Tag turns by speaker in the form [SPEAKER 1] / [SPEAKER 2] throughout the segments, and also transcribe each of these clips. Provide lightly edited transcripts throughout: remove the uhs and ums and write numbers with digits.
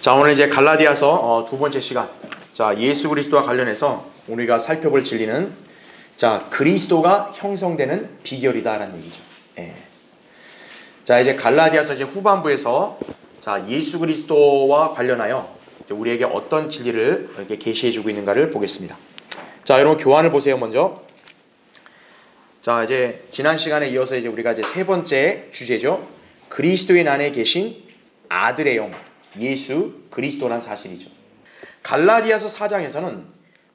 [SPEAKER 1] 자, 오늘 이제 갈라디아서 두 번째 시간. 자, 예수 그리스도와 관련해서 우리가 살펴볼 진리는 자, 그리스도가 형성되는 비결이다라는 얘기죠. 예. 자, 이제 갈라디아서 이제 후반부에서 자, 예수 그리스도와 관련하여 이제 우리에게 어떤 진리를 이렇게 계시해 주고 있는가를 보겠습니다. 자, 여러분 교환을 보세요, 먼저. 자, 이제 지난 시간에 이어서 이제 우리가 이제 세 번째 주제죠. 그리스도인 안에 계신 아들의 영, 예수 그리스도란 사실이죠. 갈라디아서 4장에서는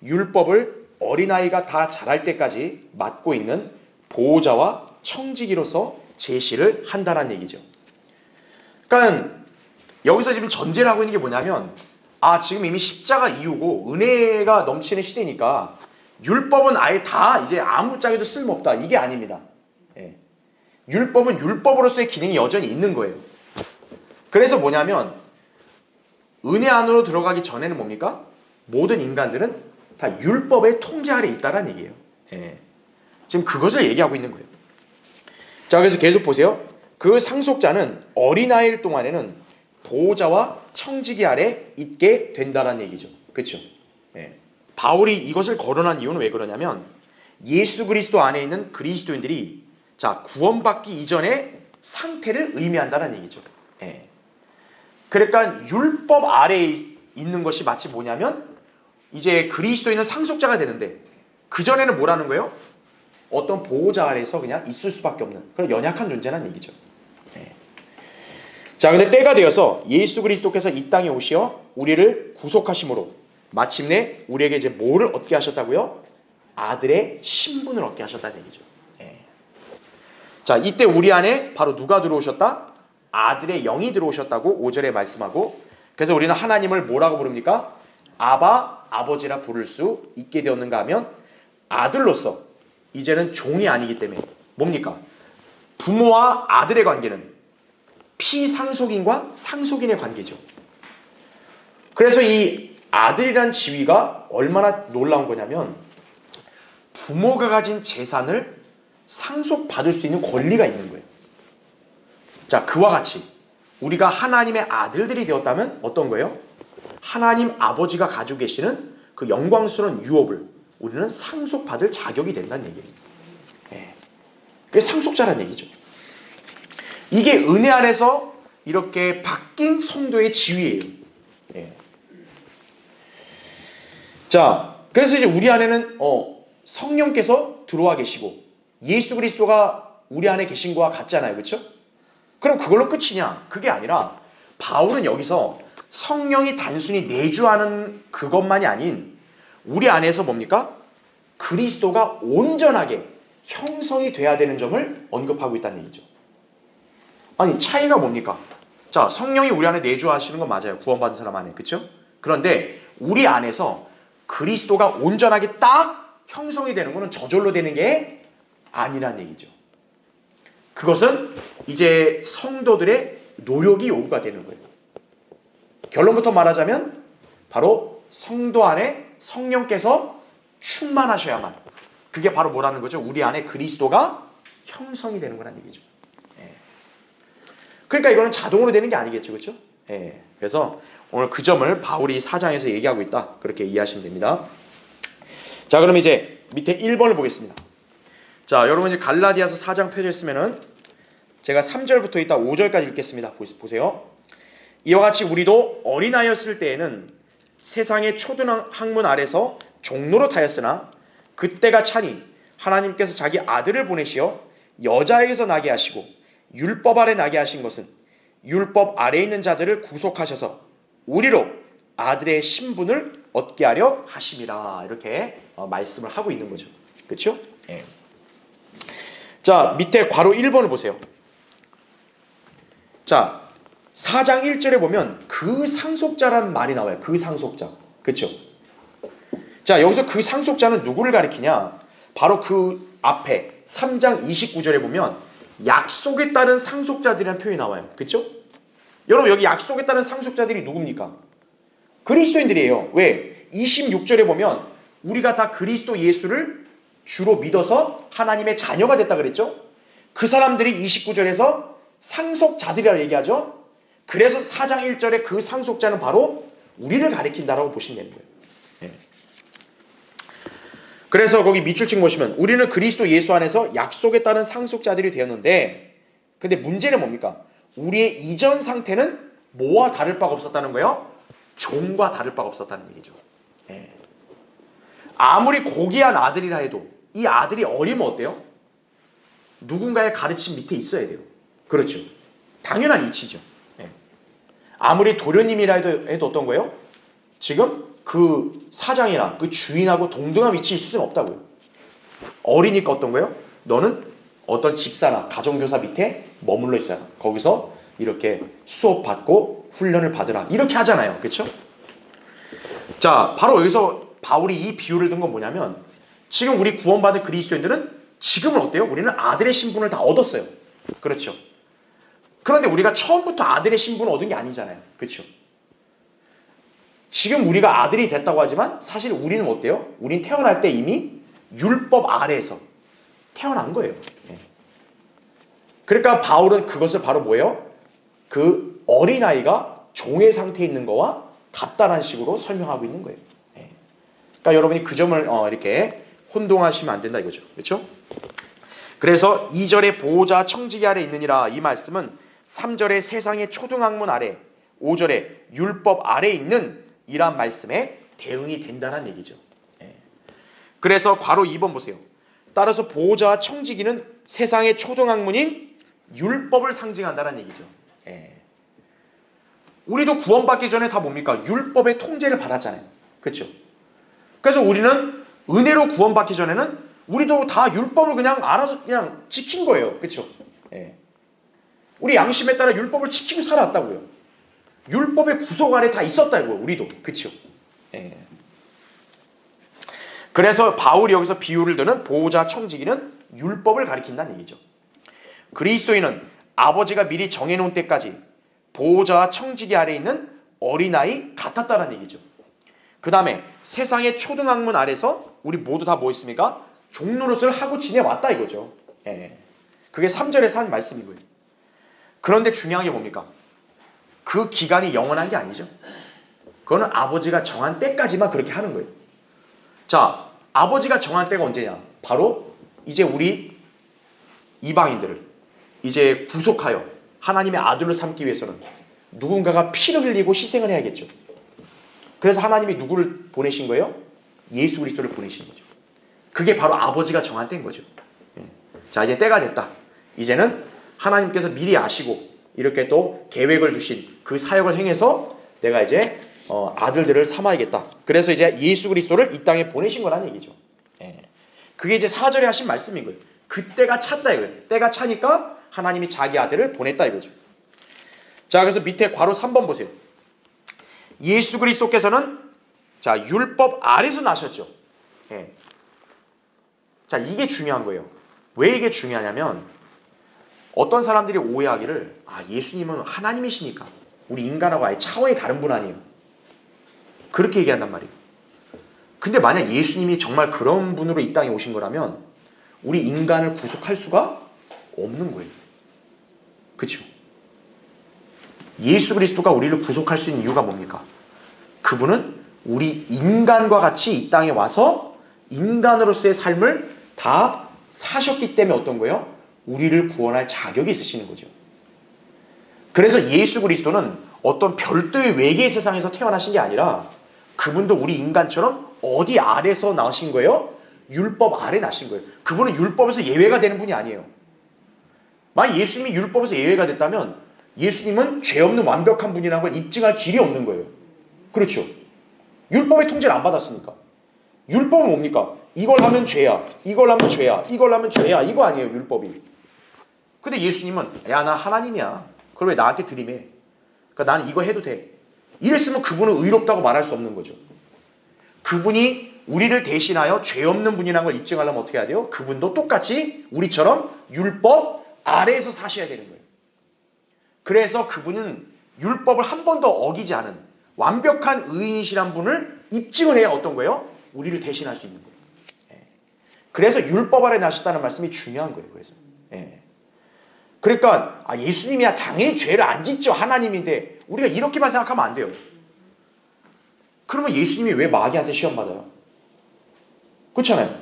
[SPEAKER 1] 율법을 어린아이가 다 자랄 때까지 맡고 있는 보호자와 청지기로서 제시를 한다는 얘기죠. 그러니까 여기서 지금 전제를 하고 있는 게 뭐냐면 지금 이미 십자가 이후고 은혜가 넘치는 시대니까 율법은 아예 다 이제 아무짝에도 쓸모없다. 이게 아닙니다. 예. 율법은 율법으로서의 기능이 여전히 있는 거예요. 그래서 뭐냐면 은혜 안으로 들어가기 전에는 뭡니까? 모든 인간들은 다 율법의 통제 아래 있다는 얘기예요. 예. 지금 그것을 얘기하고 있는 거예요. 자, 그래서 계속 보세요. 그 상속자는 어린아이일 동안에는 보호자와 청지기 아래 있게 된다는 얘기죠. 그렇죠? 예. 바울이 이것을 거론한 이유는 왜 그러냐면 예수 그리스도 안에 있는 그리스도인들이 자, 구원받기 이전의 상태를 의미한다는 얘기죠. 예. 그러니까 율법 아래에 있는 것이 마치 뭐냐면 이제 그리스도인은 상속자가 되는데 그전에는 뭐라는 거예요? 어떤 보호자 아래에서 그냥 있을 수밖에 없는 그런 연약한 존재라는 얘기죠. 네. 자, 근데 때가 되어서 예수 그리스도께서 이 땅에 오시어 우리를 구속하심으로 마침내 우리에게 이제 뭐를 얻게 하셨다고요? 아들의 신분을 얻게 하셨다는 얘기죠. 네. 자, 이때 우리 안에 바로 누가 들어오셨다? 아들의 영이 들어오셨다고 5절에 말씀하고, 그래서 우리는 하나님을 뭐라고 부릅니까? 아바, 아버지라 부를 수 있게 되었는가 하면 아들로서 이제는 종이 아니기 때문에 뭡니까? 부모와 아들의 관계는 피상속인과 상속인의 관계죠. 그래서 이 아들이란 지위가 얼마나 놀라운 거냐면 부모가 가진 재산을 상속받을 수 있는 권리가 있는 거예요. 자, 그와 같이 우리가 하나님의 아들들이 되었다면 어떤 거예요? 하나님 아버지가 가지고 계시는 그 영광스러운 유업을 우리는 상속받을 자격이 된다는 얘기예요. 예. 그게 상속자라는 얘기죠. 이게 은혜 안에서 이렇게 바뀐 성도의 지위예요. 예. 자, 그래서 이제 우리 안에는 성령께서 들어와 계시고 예수 그리스도가 우리 안에 계신 거와 같잖아요. 그렇죠? 그럼 그걸로 끝이냐? 그게 아니라 바울은 여기서 성령이 단순히 내주하는 그것만이 아닌 우리 안에서 뭡니까? 그리스도가 온전하게 형성이 돼야 되는 점을 언급하고 있다는 얘기죠. 아니, 차이가 뭡니까? 자, 성령이 우리 안에 내주하시는 건 맞아요. 구원받은 사람 안에. 그렇죠? 그런데 우리 안에서 그리스도가 온전하게 딱 형성이 되는 것은 저절로 되는 게 아니란 얘기죠. 그것은 이제 성도들의 노력이 요구가 되는 거예요. 결론부터 말하자면 바로 성도 안에 성령께서 충만하셔야만 그게 바로 뭐라는 거죠? 우리 안에 그리스도가 형성이 되는 거란 얘기죠. 예. 그러니까 이거는 자동으로 되는 게 아니겠죠. 그렇죠? 예. 그래서 오늘 그 점을 바울이 4장에서 얘기하고 있다. 그렇게 이해하시면 됩니다. 자, 그럼 이제 밑에 1번을 보겠습니다. 자, 여러분 이제 갈라디아서 4장 펴졌으면은 제가 3절부터 이따 5절까지 읽겠습니다. 보세요. 이와 같이 우리도 어린아이였을 때에는 세상의 초등학문 아래서 종로로 타였으나 그때가 차니 하나님께서 자기 아들을 보내시어 여자에게서 나게 하시고 율법 아래 나게 하신 것은 율법 아래 있는 자들을 구속하셔서 우리로 아들의 신분을 얻게 하려 하심이라. 이렇게 말씀을 하고 있는 거죠. 그렇죠? 예. 자, 밑에 괄호 1번을 보세요. 자, 4장 1절에 보면 그 상속자라는 말이 나와요. 그 상속자. 그렇죠? 자, 여기서 그 상속자는 누구를 가리키냐? 바로 그 앞에 3장 29절에 보면 약속에 따른 상속자들이라는 표현이 나와요. 그렇죠? 여러분, 여기 약속에 따른 상속자들이 누굽니까? 그리스도인들이에요. 왜? 26절에 보면 우리가 다 그리스도 예수를 주로 믿어서 하나님의 자녀가 됐다 그랬죠? 그 사람들이 29절에서 상속자들이라고 얘기하죠? 그래서 4장 1절에 그 상속자는 바로 우리를 가리킨다라고 보시면 되는 거예요. 예. 그래서 거기 밑줄친 보시면 우리는 그리스도 예수 안에서 약속에 따른 상속자들이 되었는데, 근데 문제는 뭡니까? 우리의 이전 상태는 뭐와 다를 바가 없었다는 거예요? 종과 다를 바가 없었다는 얘기죠. 예. 아무리 고귀한 아들이라 해도 이 아들이 어리면 어때요? 누군가의 가르침 밑에 있어야 돼요. 그렇죠. 당연한 이치죠. 예. 아무리 도련님이라 해도 어떤 거예요? 지금 그 사장이나 그 주인하고 동등한 위치에 있을 수는 없다고요. 어리니까 어떤 거예요? 너는 어떤 집사나 가정교사 밑에 머물러 있어야 거기서 이렇게 수업받고 훈련을 받으라. 이렇게 하잖아요. 그렇죠? 자, 바로 여기서 바울이 이 비유를 든 건 뭐냐면 지금 우리 구원받은 그리스도인들은 지금은 어때요? 우리는 아들의 신분을 다 얻었어요. 그렇죠? 그런데 우리가 처음부터 아들의 신분을 얻은 게 아니잖아요. 그렇죠? 지금 우리가 아들이 됐다고 하지만 사실 우리는 어때요? 우린 태어날 때 이미 율법 아래에서 태어난 거예요. 그러니까 바울은 그것을 바로 뭐예요? 그 어린아이가 종의 상태에 있는 거와 같다라는 식으로 설명하고 있는 거예요. 그러니까 여러분이 그 점을 이렇게 혼동하시면 안 된다 이거죠. 그렇죠? 그래서 2절에 보호자 청지기 아래 있느니라 이 말씀은 3절에 세상의 초등학문 아래, 5절에 율법 아래 있는 이란 말씀에 대응이 된다는 얘기죠. 그래서 괄호 2번 보세요. 따라서 보호자와 청지기는 세상의 초등학문인 율법을 상징한다는 얘기죠. 우리도 구원받기 전에 다 뭡니까? 율법의 통제를 받았잖아요. 그렇죠? 그래서 우리는 은혜로 구원받기 전에는 우리도 다 율법을 그냥 알아서 그냥 지킨 거예요. 그렇죠? 우리 양심에 따라 율법을 지키고 살아왔다고요. 율법의 구속 아래 다 있었다고요. 우리도. 그렇죠? 그래서 바울이 여기서 비유를 드는 보호자 청지기는 율법을 가리킨다는 얘기죠. 그리스도인은 아버지가 미리 정해놓은 때까지 보호자와 청지기 아래 있는 어린아이 같았다는 얘기죠. 그 다음에 세상의 초등학문 아래서 우리 모두 다 뭐 있습니까? 종노릇을 하고 지내왔다 이거죠. 그게 3절에서 한 말씀이고요. 그런데 중요한 게 뭡니까? 그 기간이 영원한 게 아니죠. 그거는 아버지가 정한 때까지만 그렇게 하는 거예요. 자, 아버지가 정한 때가 언제냐? 바로 이제 우리 이방인들을 이제 구속하여 하나님의 아들로 삼기 위해서는 누군가가 피를 흘리고 희생을 해야겠죠. 그래서 하나님이 누구를 보내신 거예요? 예수 그리스도를 보내신 거죠. 그게 바로 아버지가 정한 때인 거죠. 자, 이제 때가 됐다. 이제는 하나님께서 미리 아시고 이렇게 또 계획을 두신 그 사역을 행해서 내가 이제 아들들을 삼아야겠다. 그래서 이제 예수 그리스도를 이 땅에 보내신 거라는 얘기죠. 그게 이제 4절에 하신 말씀인 거예요. 그때가 찼다 이거예요. 때가 차니까 하나님이 자기 아들을 보냈다 이거죠. 자, 그래서 밑에 괄호 3번 보세요. 예수 그리스도께서는 자, 율법 아래서 나셨죠. 자, 이게 중요한 거예요. 왜 이게 중요하냐면 어떤 사람들이 오해하기를 예수님은 하나님이시니까 우리 인간하고 아예 차원이 다른 분 아니에요. 그렇게 얘기한단 말이에요. 근데 만약 예수님이 정말 그런 분으로 이 땅에 오신 거라면 우리 인간을 구속할 수가 없는 거예요. 그렇죠? 예수 그리스도가 우리를 구속할 수 있는 이유가 뭡니까? 그분은 우리 인간과 같이 이 땅에 와서 인간으로서의 삶을 다 사셨기 때문에 어떤 거예요? 우리를 구원할 자격이 있으시는 거죠. 그래서 예수 그리스도는 어떤 별도의 외계 세상에서 태어나신 게 아니라 그분도 우리 인간처럼 어디 아래서 나신 거예요? 율법 아래 나신 거예요. 그분은 율법에서 예외가 되는 분이 아니에요. 만약 예수님이 율법에서 예외가 됐다면 예수님은 죄 없는 완벽한 분이라는 걸 입증할 길이 없는 거예요. 그렇죠? 율법의 통제를 안 받았으니까. 율법은 뭡니까? 이걸 하면 죄야. 이걸 하면 죄야. 이걸 하면 죄야. 이거 아니에요, 율법이. 근데 예수님은 야, 나 하나님이야. 그걸 왜 나한테 들이매? 그러니까 나는 이거 해도 돼. 이랬으면 그분은 의롭다고 말할 수 없는 거죠. 그분이 우리를 대신하여 죄 없는 분이라는 걸 입증하려면 어떻게 해야 돼요? 그분도 똑같이 우리처럼 율법 아래에서 사셔야 되는 거예요. 그래서 그분은 율법을 한 번도 어기지 않은 완벽한 의인이시란 분을 입증을 해야 어떤 거예요? 우리를 대신할 수 있는 거예요. 그래서 율법 아래 나셨다는 말씀이 중요한 거예요. 그래서 그러니까 예수님이야 당연히 죄를 안 짓죠. 하나님인데 우리가 이렇게만 생각하면 안 돼요. 그러면 예수님이 왜 마귀한테 시험 받아요? 그렇잖아요.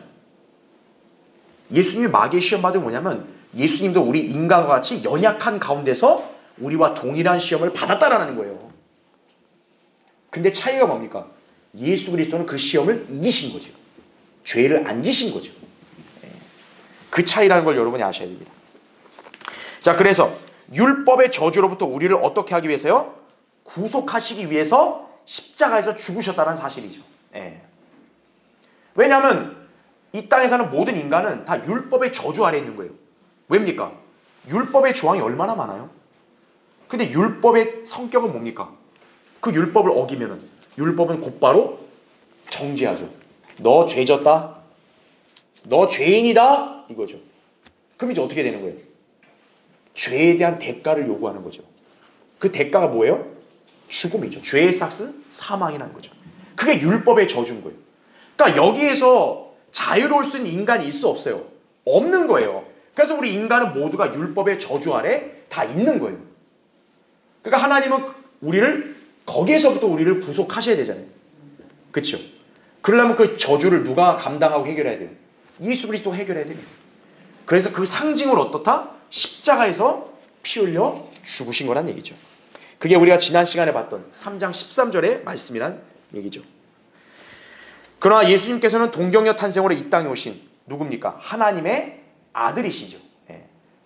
[SPEAKER 1] 예수님이 마귀의 시험 받은 게 뭐냐면 예수님도 우리 인간과 같이 연약한 가운데서 우리와 동일한 시험을 받았다라는 거예요. 근데 차이가 뭡니까? 예수 그리스도는 그 시험을 이기신 거죠. 죄를 안 지신 거죠. 그 차이라는 걸 여러분이 아셔야 됩니다. 자, 그래서 율법의 저주로부터 우리를 어떻게 하기 위해서요? 구속하시기 위해서 십자가에서 죽으셨다는 사실이죠. 왜냐하면 이 땅에 사는 모든 인간은 다 율법의 저주 아래에 있는 거예요. 왜입니까? 율법의 조항이 얼마나 많아요? 근데 율법의 성격은 뭡니까? 그 율법을 어기면은 율법은 곧바로 정죄하죠. 너 죄졌다. 너 죄인이다. 이거죠. 그럼 이제 어떻게 되는 거예요? 죄에 대한 대가를 요구하는 거죠. 그 대가가 뭐예요? 죽음이죠. 죄의 삭은 사망이라는 거죠. 그게 율법의 저주인 거예요. 그러니까 여기에서 자유로울 수 있는 인간이 있을 수 없어요. 없는 거예요. 그래서 우리 인간은 모두가 율법의 저주 아래 다 있는 거예요. 그러니까 하나님은 우리를 거기에서부터 우리를 구속하셔야 되잖아요. 그렇죠? 그러려면 그 저주를 누가 감당하고 해결해야 돼요? 예수 그리스도가 해결해야 돼요. 그래서 그 상징을 어떻다? 십자가에서 피 흘려 죽으신 거란 얘기죠. 그게 우리가 지난 시간에 봤던 3장 13절의 말씀이란 얘기죠. 그러나 예수님께서는 동정녀 탄생으로 이 땅에 오신 누굽니까? 하나님의 아들이시죠.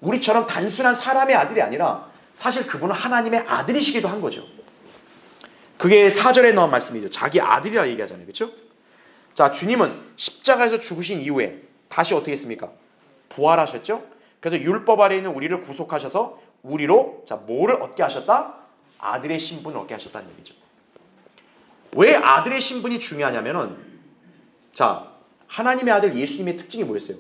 [SPEAKER 1] 우리처럼 단순한 사람의 아들이 아니라 사실 그분은 하나님의 아들이시기도 한 거죠. 그게 4절에 나온 말씀이죠. 자기 아들이라 얘기하잖아요. 그렇죠? 자, 주님은 십자가에서 죽으신 이후에 다시 어떻게 했습니까? 부활하셨죠? 그래서 율법 아래에 있는 우리를 구속하셔서 우리로 뭐를 얻게 하셨다? 아들의 신분을 얻게 하셨다는 얘기죠. 왜 아들의 신분이 중요하냐면은 하나님의 아들 예수님의 특징이 뭐였어요?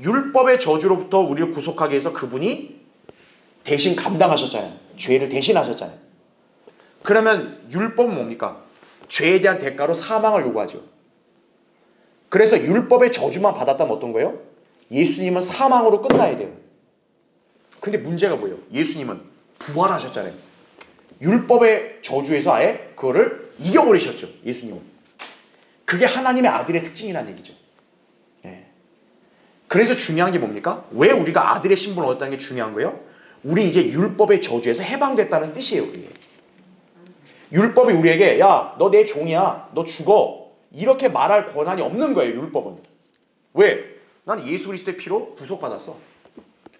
[SPEAKER 1] 율법의 저주로부터 우리를 구속하기 위해서 그분이 대신 감당하셨잖아요. 죄를 대신하셨잖아요. 그러면 율법은 뭡니까? 죄에 대한 대가로 사망을 요구하죠. 그래서 율법의 저주만 받았다면 어떤 거예요? 예수님은 사망으로 끝나야 돼요. 근데 문제가 뭐예요? 예수님은 부활하셨잖아요. 율법의 저주에서 아예 그거를 이겨버리셨죠. 예수님은. 그게 하나님의 아들의 특징이라는 얘기죠. 그래서 중요한 게 뭡니까? 왜 우리가 아들의 신분을 얻었다는 게 중요한 거예요? 우리 이제 율법의 저주에서 해방됐다는 뜻이에요. 그게. 율법이 우리에게 야, 너 내 종이야. 너 죽어. 이렇게 말할 권한이 없는 거예요. 율법은. 왜? 나는 예수 그리스도의 피로 구속받았어.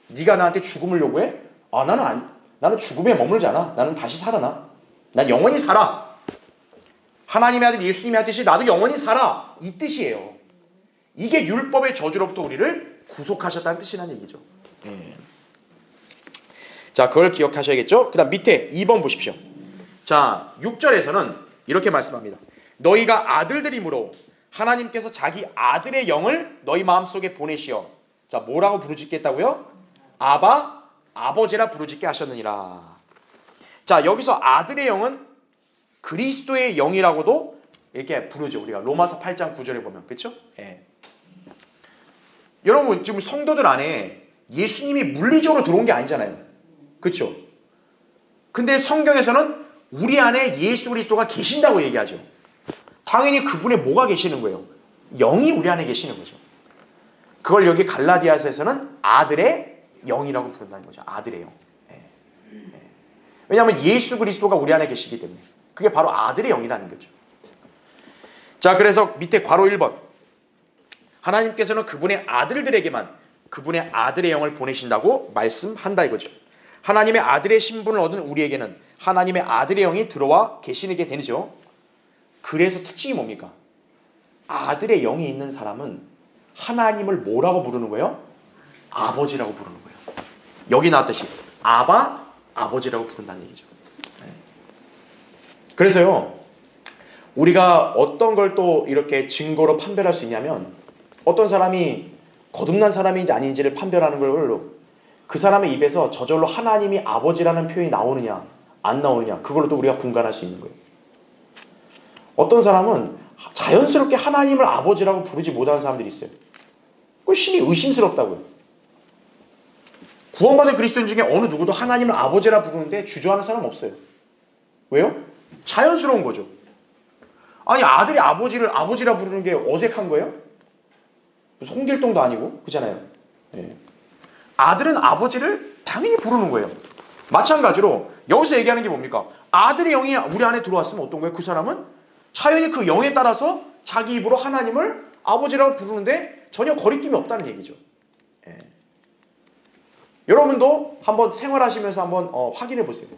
[SPEAKER 1] 네가 나한테 죽음을 요구해? 나는 죽음에 머물지 않아. 나는 다시 살아나. 난 영원히 살아. 하나님의 아들 예수님의 하듯이 나도 영원히 살아. 이 뜻이에요. 이게 율법의 저주로부터 우리를 구속하셨다는 뜻이라는 얘기죠. 자, 그걸 기억하셔야겠죠? 그 다음 밑에 2번 보십시오. 자, 6절에서는 이렇게 말씀합니다. 너희가 아들들이므로 하나님께서 자기 아들의 영을 너희 마음속에 보내시어 자, 뭐라고 부르짖겠다고요? 아바, 아버지라 부르짖게 하셨느니라. 자, 여기서 아들의 영은 그리스도의 영이라고도 이렇게 부르죠. 우리가 로마서 8장 9절에 보면. 그렇죠? 여러분, 지금 성도들 안에 예수님이 물리적으로 들어온 게 아니잖아요. 그렇죠? 근데 성경에서는 우리 안에 예수 그리스도가 계신다고 얘기하죠. 당연히 그분의 뭐가 계시는 거예요? 영이 우리 안에 계시는 거죠. 그걸 여기 갈라디아서에서는 아들의 영이라고 부른다는 거죠. 아들의 영. 왜냐하면 예수 그리스도가 우리 안에 계시기 때문에. 그게 바로 아들의 영이라는 거죠. 자, 그래서 밑에 괄호 1번. 하나님께서는 그분의 아들들에게만 그분의 아들의 영을 보내신다고 말씀한다 이거죠. 하나님의 아들의 신분을 얻은 우리에게는 하나님의 아들의 영이 들어와 계시게 되죠. 그래서 특징이 뭡니까? 아들의 영이 있는 사람은 하나님을 뭐라고 부르는 거예요? 아버지라고 부르는 거예요. 여기 나왔듯이 아바, 아버지라고 부른다는 얘기죠. 그래서요, 우리가 어떤 걸 또 이렇게 증거로 판별할 수 있냐면 어떤 사람이 거듭난 사람인지 아닌지를 판별하는 걸로 그 사람의 입에서 저절로 하나님이 아버지라는 표현이 나오느냐 안 나오느냐 그걸로도 우리가 분간할 수 있는 거예요. 어떤 사람은 자연스럽게 하나님을 아버지라고 부르지 못하는 사람들이 있어요. 그거 심히 의심스럽다고요. 구원받은 그리스도인 중에 어느 누구도 하나님을 아버지라 부르는데 주저하는 사람 없어요. 왜요? 자연스러운 거죠. 아니 아들이 아버지를 아버지라 부르는 게 어색한 거예요? 무슨 홍길동도 아니고 그잖아요. 예. 아들은 아버지를 당연히 부르는 거예요. 마찬가지로 여기서 얘기하는 게 뭡니까? 아들의 영이 우리 안에 들어왔으면 어떤 거예요? 그 사람은 자연히 그 영에 따라서 자기 입으로 하나님을 아버지라고 부르는데 전혀 거리낌이 없다는 얘기죠. 예. 여러분도 한번 생활하시면서 한번 확인해 보세요.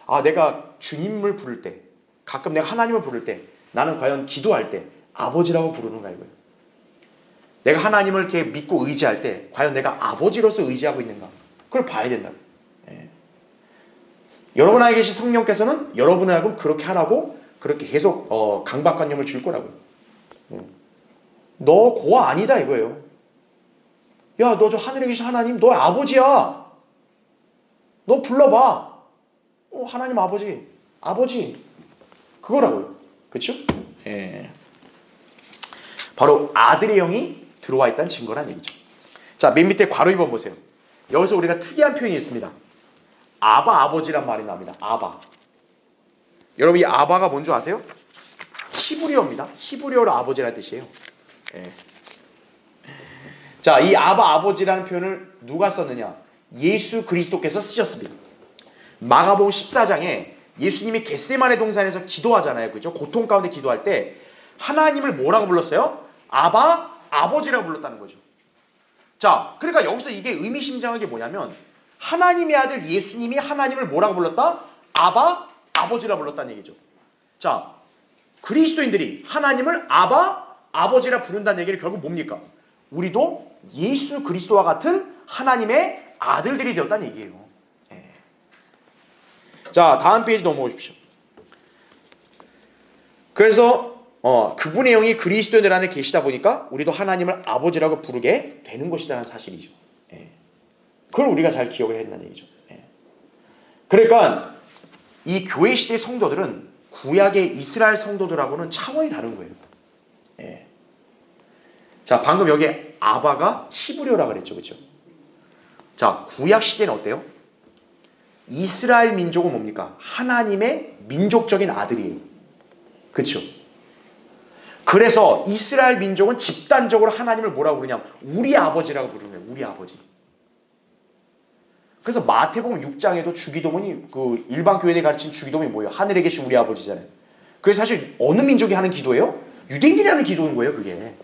[SPEAKER 1] 아, 내가 주님을 부를 때, 가끔 내가 하나님을 부를 때 나는 과연 기도할 때 아버지라고 부르는가 이거예요. 내가 하나님을 이렇게 믿고 의지할 때 과연 내가 아버지로서 의지하고 있는가? 그걸 봐야 된다고. 예. 여러분 안에 계신 성령께서는 여러분을 하고 그렇게 하라고 그렇게 계속 강박관념을 줄 거라고요. 너 고아 아니다 이거예요. 야, 너 저 하늘에 계신 하나님 너의 아버지야. 너 불러봐. 하나님 아버지 그거라고요. 그렇죠? 예. 바로 아들의 영이 들어와 있다는 증거란 얘기죠. 자, 맨 밑에 괄호 2번 보세요. 여기서 우리가 특이한 표현이 있습니다. 아바 아버지란 말이 나옵니다. 아바. 여러분 이 아바가 뭔지 아세요? 히브리어입니다. 히브리어로 아버지라는 뜻이에요. 예. 자, 이 아바 아버지라는 표현을 누가 썼느냐? 예수 그리스도께서 쓰셨습니다. 마가복음 14장에 예수님이 겟세마네 동산에서 기도하잖아요. 그죠? 고통 가운데 기도할 때 하나님을 뭐라고 불렀어요? 아바 아버지라고 불렀다는 거죠. 자, 그러니까 여기서 이게 의미심장한 게 뭐냐면 하나님의 아들 예수님이 하나님을 뭐라고 불렀다? 아바 아버지라고 불렀다는 얘기죠. 자, 그리스도인들이 하나님을 아바 아버지라 부른다는 얘기는 결국 뭡니까? 우리도 예수 그리스도와 같은 하나님의 아들들이 되었다는 얘기예요. 예. 자, 다음 페이지 넘어오십시오. 그래서 그분의 영이 그리스도인들 안에 계시다 보니까 우리도 하나님을 아버지라고 부르게 되는 것이라는 사실이죠. 예. 그걸 우리가 잘 기억을 했다는 얘기죠. 예. 그러니까 이 교회 시대 성도들은 구약의 이스라엘 성도들하고는 차원이 다른 거예요. 예. 자, 방금 여기 아바가 히브리어라 그랬죠. 그렇죠? 자, 구약 시대는 어때요? 이스라엘 민족은 뭡니까? 하나님의 민족적인 아들이에요. 그렇죠? 그래서 이스라엘 민족은 집단적으로 하나님을 뭐라고 부르냐면 우리 아버지라고 부르는 거예요. 우리 아버지. 그래서 마태복음 6장에도 주기도문이 그 일반 교회에 가르친 주기도문이 뭐예요? 하늘에 계신 우리 아버지잖아요. 그게 사실 어느 민족이 하는 기도예요? 유대인들이 하는 기도인 거예요. 그게.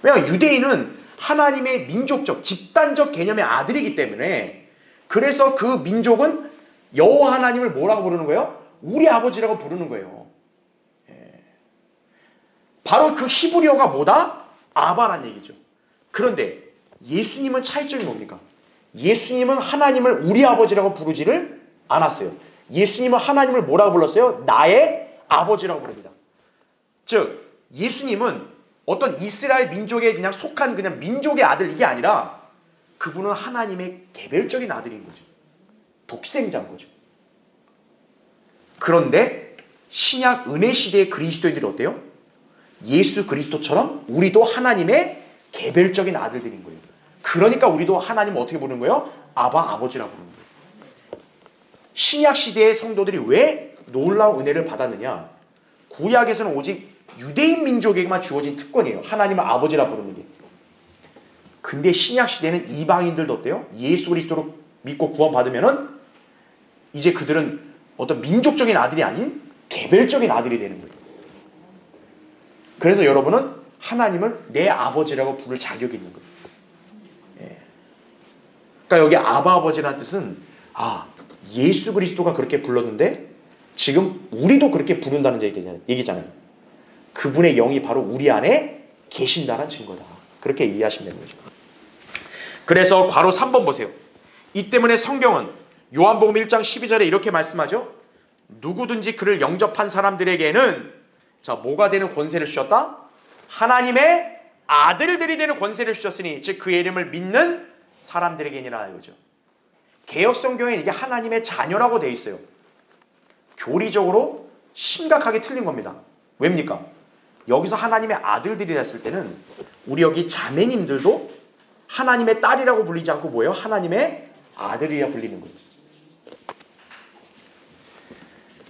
[SPEAKER 1] 왜냐하면 유대인은 하나님의 민족적, 집단적 개념의 아들이기 때문에 그래서 그 민족은 여호와 하나님을 뭐라고 부르는 거예요? 우리 아버지라고 부르는 거예요. 바로 그 히브리어가 뭐다? 아바란 얘기죠. 그런데 예수님은 차이점이 뭡니까? 예수님은 하나님을 우리 아버지라고 부르지를 않았어요. 예수님은 하나님을 뭐라고 불렀어요? 나의 아버지라고 부릅니다. 즉 예수님은 어떤 이스라엘 민족에 그냥 속한 그냥 민족의 아들 이게 아니라 그분은 하나님의 개별적인 아들인 거죠. 독생자인 거죠. 그런데 신약 은혜 시대의 그리스도인들이 어때요? 예수 그리스도처럼 우리도 하나님의 개별적인 아들들인 거예요. 그러니까 우리도 하나님을 어떻게 부르는 거예요? 아바 아버지라고 부르는 거예요. 신약 시대의 성도들이 왜 놀라운 은혜를 받았느냐? 구약에서는 오직 유대인 민족에게만 주어진 특권이에요. 하나님을 아버지라 부르는 게. 근데 신약 시대는 이방인들도 어때요? 예수 그리스도로 믿고 구원받으면은 이제 그들은 어떤 민족적인 아들이 아닌 개별적인 아들이 되는 거예요. 그래서 여러분은 하나님을 내 아버지라고 부를 자격이 있는 거예요. 예. 그러니까 여기 아바 아버지라는 뜻은 예수 그리스도가 그렇게 불렀는데 지금 우리도 그렇게 부른다는 얘기잖아요. 그분의 영이 바로 우리 안에 계신다는 증거다. 그렇게 이해하시면 되는 거죠. 그래서 괄호 3번 보세요. 이 때문에 성경은 요한복음 1장 12절에 이렇게 말씀하죠. 누구든지 그를 영접한 사람들에게는 자, 뭐가 되는 권세를 주셨다? 하나님의 아들들이 되는 권세를 주셨으니 즉 그의 이름을 믿는 사람들에게니라 이거죠. 개역 성경에 이게 하나님의 자녀라고 되어 있어요. 교리적으로 심각하게 틀린 겁니다. 왜입니까? 여기서 하나님의 아들들이라 했을 때는 우리 여기 자매님들도 하나님의 딸이라고 불리지 않고 뭐예요? 하나님의 아들이라 불리는 거예요.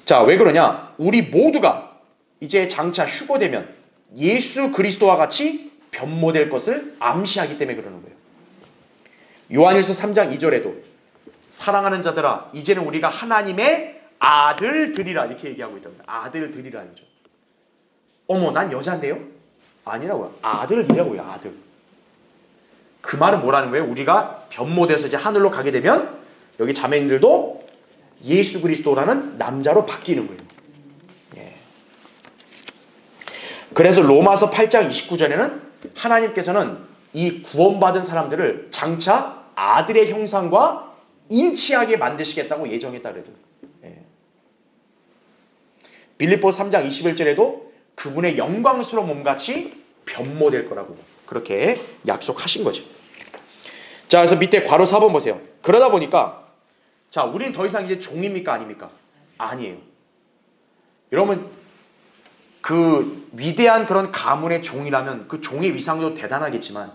[SPEAKER 1] 자, 왜 그러냐? 우리 모두가 이제 장차 휴거되면 예수 그리스도와 같이 변모될 것을 암시하기 때문에 그러는 거예요. 요한일서 3장 2절에도 사랑하는 자들아 이제는 우리가 하나님의 아들들이라 이렇게 얘기하고 있답니다. 아들들이라 하죠. 어머 난 여자인데요? 아니라고요. 아들이라고요. 아들. 그 말은 뭐라는 거예요? 우리가 변모돼서 이제 하늘로 가게 되면 여기 자매님들도 예수 그리스도라는 남자로 바뀌는 거예요. 예. 그래서 로마서 8장 29절에는 하나님께서는 이 구원받은 사람들을 장차 아들의 형상과 일치하게 만드시겠다고 예정했다 그래요. 예. 빌립보 3장 21절에도 그분의 영광스러운 몸같이 변모될 거라고 그렇게 약속하신 거죠. 자, 그래서 밑에 괄호 4번 보세요. 그러다 보니까 자, 우리는 더 이상 이제 종입니까? 아닙니까? 아니에요. 여러분, 그 위대한 그런 가문의 종이라면 그 종의 위상도 대단하겠지만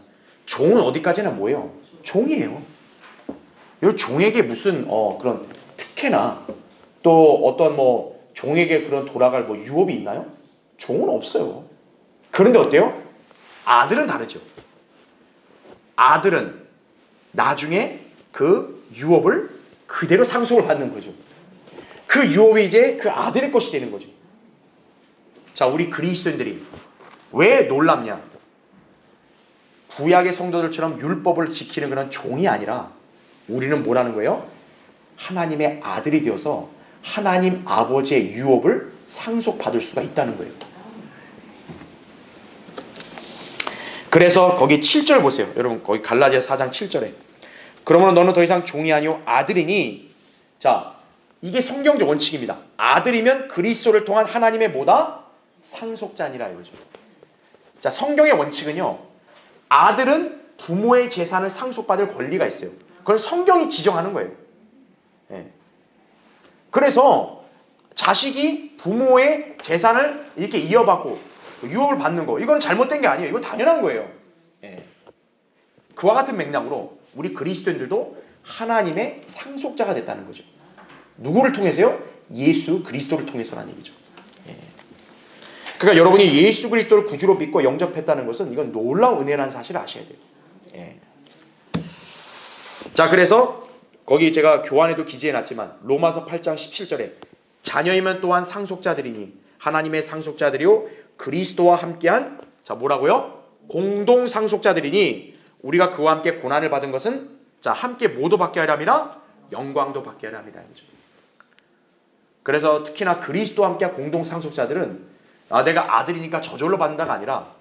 [SPEAKER 1] 종은 어디까지나 뭐예요? 종이에요. 이 종에게 무슨 그런 특혜나 또 어떤 뭐 종에게 그런 돌아갈 뭐 유업이 있나요? 종은 없어요. 그런데 어때요? 아들은 다르죠. 아들은 나중에 그 유업을 그대로 상속을 받는 거죠. 그 유업이 이제 그 아들의 것이 되는 거죠. 자, 우리 그리스도인들이 왜 놀랍냐? 구약의 성도들처럼 율법을 지키는 그런 종이 아니라 우리는 뭐라는 거예요? 하나님의 아들이 되어서 하나님 아버지의 유업을 상속받을 수가 있다는 거예요. 그래서 거기 7절 보세요. 여러분 거기 갈라디아 4장 7절에 그러므로 너는 더 이상 종이 아니요 아들이니. 자, 이게 성경적 원칙입니다. 아들이면 그리스도를 통한 하나님의 뭐다? 상속자니라 이거죠. 자, 성경의 원칙은요. 아들은 부모의 재산을 상속받을 권리가 있어요. 그걸 성경이 지정하는 거예요. 예. 그래서 자식이 부모의 재산을 이렇게 이어받고 유업을 받는 거, 이건 잘못된 게 아니에요. 이건 당연한 거예요. 예. 그와 같은 맥락으로 우리 그리스도인들도 하나님의 상속자가 됐다는 거죠. 누구를 통해서요? 예수 그리스도를 통해서라는 얘기죠. 예. 그러니까 여러분이 예수 그리스도를 구주로 믿고 영접했다는 것은 이건 놀라운 은혜라는 사실을 아셔야 돼요. 예. 자, 그래서 거기 제가 교환에도 기재해놨지만 로마서 8장 17절에 자녀이면 또한 상속자들이니 하나님의 상속자들이요 그리스도와 함께한 자 뭐라고요? 공동 상속자들이니 우리가 그와 함께 고난을 받은 것은 자 함께 모두 받게 하려 함이라 영광도 받게 하려 함이라. 그래서 특히나 그리스도와 함께한 공동 상속자들은 내가 아들이니까 저절로 받는다가 아니라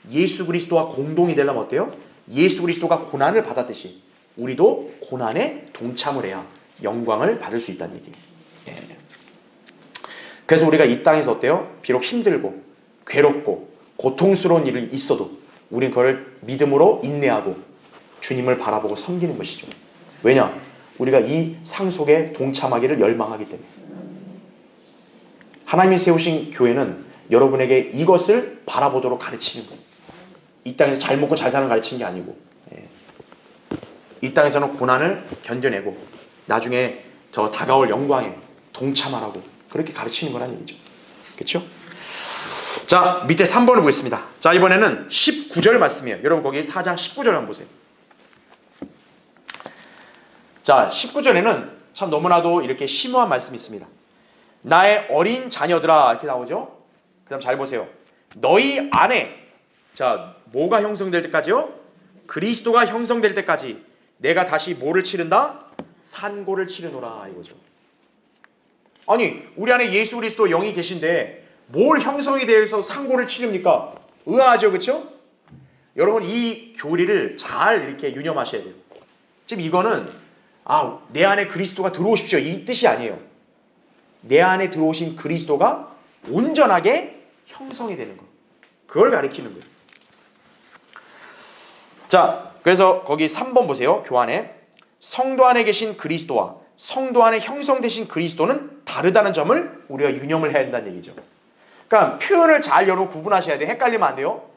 [SPEAKER 1] 예수 그리스도와 공동이 되려면 어때요? 예수 그리스도가 고난을 받았듯이 우리도 고난에 동참을 해야 영광을 받을 수 있다는 얘기예요. 예. 그래서 우리가 이 땅에서 어때요? 비록 힘들고 괴롭고 고통스러운 일이 있어도 우린 그걸 믿음으로 인내하고 주님을 바라보고 섬기는 것이죠. 왜냐? 우리가 이 상속에 동참하기를 열망하기 때문에. 하나님이 세우신 교회는 여러분에게 이것을 바라보도록 가르치는 거예요. 이 땅에서 잘 먹고 잘 사는 가르치는 게 아니고 이 땅에서는 고난을 견뎌내고 나중에 저 다가올 영광에 동참하라고 그렇게 가르치는 거라는 얘기죠. 그렇죠? 자, 밑에 3번을 보겠습니다. 자, 이번에는 19절 말씀이에요. 여러분 거기 4장 19절 한번 보세요. 자, 19절에는 참 너무나도 이렇게 심오한 말씀이 있습니다. 나의 어린 자녀들아 이렇게 나오죠. 그 다음 잘 보세요. 너희 안에 자 뭐가 형성될 때까지요? 그리스도가 형성될 때까지 내가 다시 뭐를 치른다? 산고를 치르노라 이거죠. 아니 우리 안에 예수 그리스도 영이 계신데 뭘 형성이 되어서 산고를 치릅니까? 의아하죠, 그렇죠? 여러분 이 교리를 잘 이렇게 유념하셔야 돼요. 지금 이거는 내 안에 그리스도가 들어오십시오 이 뜻이 아니에요. 내 안에 들어오신 그리스도가 온전하게 형성이 되는 거. 그걸 가리키는 거예요. 자, 그래서 거기 3번 보세요. 교환에 성도 안에 계신 그리스도와 성도 안에 형성되신 그리스도는 다르다는 점을 우리가 유념을 해야 된다는 얘기죠. 그러니까 표현을 잘 여러분 구분하셔야 돼요. 헷갈리면 안 돼요.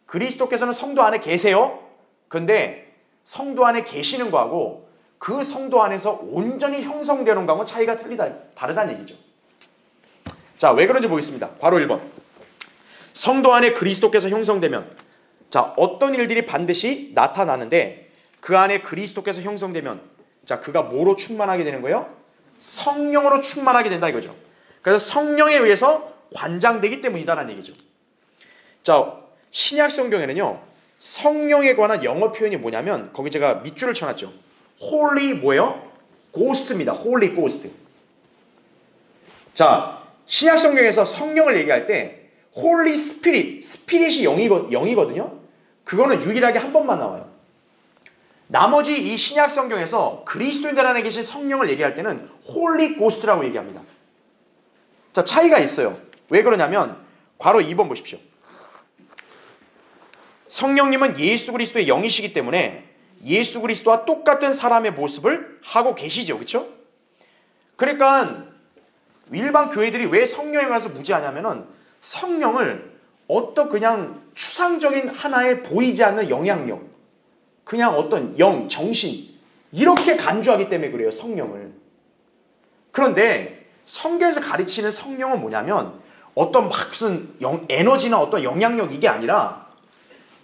[SPEAKER 1] 그리스도께서는 성도 안에 계세요. 근데 성도 안에 계시는 거하고 그 성도 안에서 온전히 형성되는 거하고 차이가 다르다는 얘기죠. 자, 왜 그런지 보겠습니다. 바로 1번. 성도 안에 그리스도께서 형성되면, 자, 어떤 일들이 반드시 나타나는데 그 안에 그리스도께서 형성되면, 자, 그가 뭐로 충만하게 되는 거예요? 성령으로 충만하게 된다 이거죠. 그래서 성령에 의해서 관장되기 때문이다라는 얘기죠. 자, 신약 성경에는요, 성령에 관한 영어 표현이 뭐냐면, 거기 제가 밑줄을 쳐놨죠. 홀리 뭐예요? 고스트입니다. 홀리 고스트. 자, 신약 성경에서 성령을 얘기할 때 홀리 스피릿, 스피릿이 영이거든요. 그거는 유일하게 한 번만 나와요. 나머지 이 신약 성경에서 그리스도인들 안에 계신 성령을 얘기할 때는 홀리 고스트라고 얘기합니다. 자, 차이가 있어요. 왜 그러냐면 바로 2번 보십시오. 성령님은 예수 그리스도의 영이시기 때문에 예수 그리스도와 똑같은 사람의 모습을 하고 계시죠. 그렇죠? 그러니까 일반 교회들이 왜 성령에 관해서 무지하냐면은 성령을 어떤 그냥 추상적인 하나의 보이지 않는 영향력, 그냥 어떤 영, 정신 이렇게 간주하기 때문에 그래요. 성령을. 그런데 성경에서 가르치는 성령은 뭐냐면 어떤 막 무슨 에너지나 어떤 영향력 이게 아니라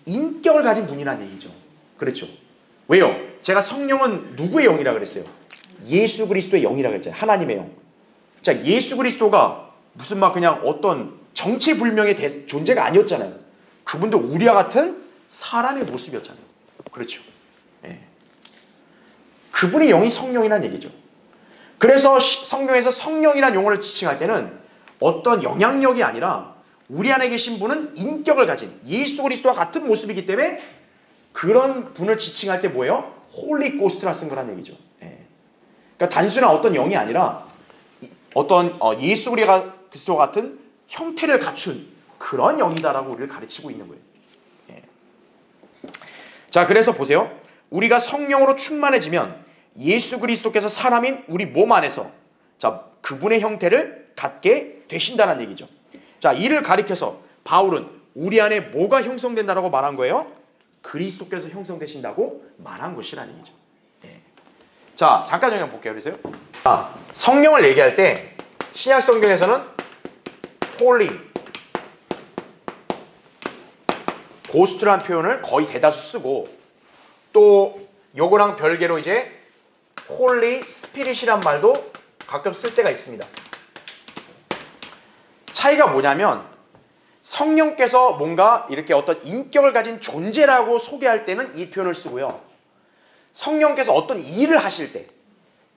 [SPEAKER 1] 인격을 가진 분이라는 얘기죠. 그렇죠? 왜요? 제가 성령은 누구의 영이라 그랬어요? 예수 그리스도의 영이라 그랬잖아요. 하나님의 영. 자, 예수 그리스도가 무슨 막 그냥 어떤 정체불명의 존재가 아니었잖아요. 그분도 우리와 같은 사람의 모습이었잖아요. 그렇죠? 예. 그분의 영이 성령이라는 얘기죠. 그래서 성경에서 성령이라는 용어를 지칭할 때는 어떤 영향력이 아니라 우리 안에 계신 분은 인격을 가진 예수 그리스도와 같은 모습이기 때문에 그런 분을 지칭할 때 뭐예요? 홀리 고스트라 쓴 거란 얘기죠. 예. 그러니까 단순한 어떤 영이 아니라 어떤 예수 그리스도 같은 형태를 갖춘 그런 영이다라고 우리를 가르치고 있는 거예요. 예. 자, 그래서 보세요. 우리가 성령으로 충만해지면 예수 그리스도께서 사람인 우리 몸 안에서, 자, 그분의 형태를 갖게 되신다는 얘기죠. 자, 이를 가리켜서 바울은 우리 안에 뭐가 형성된다라고 말한 거예요? 그리스도께서 형성되신다고 말한 것이라는 얘기죠. 예. 자, 잠깐 영향 볼게요. 그러세요? 성령을 얘기할 때 신약 성경에서는 홀리, 고스트라는 표현을 거의 대다수 쓰고, 또 요거랑 별개로 이제 홀리 스피릿이란 말도 가끔 쓸 때가 있습니다. 차이가 뭐냐면 성령께서 뭔가 이렇게 어떤 인격을 가진 존재라고 소개할 때는 이 표현을 쓰고요. 성령께서 어떤 일을 하실 때,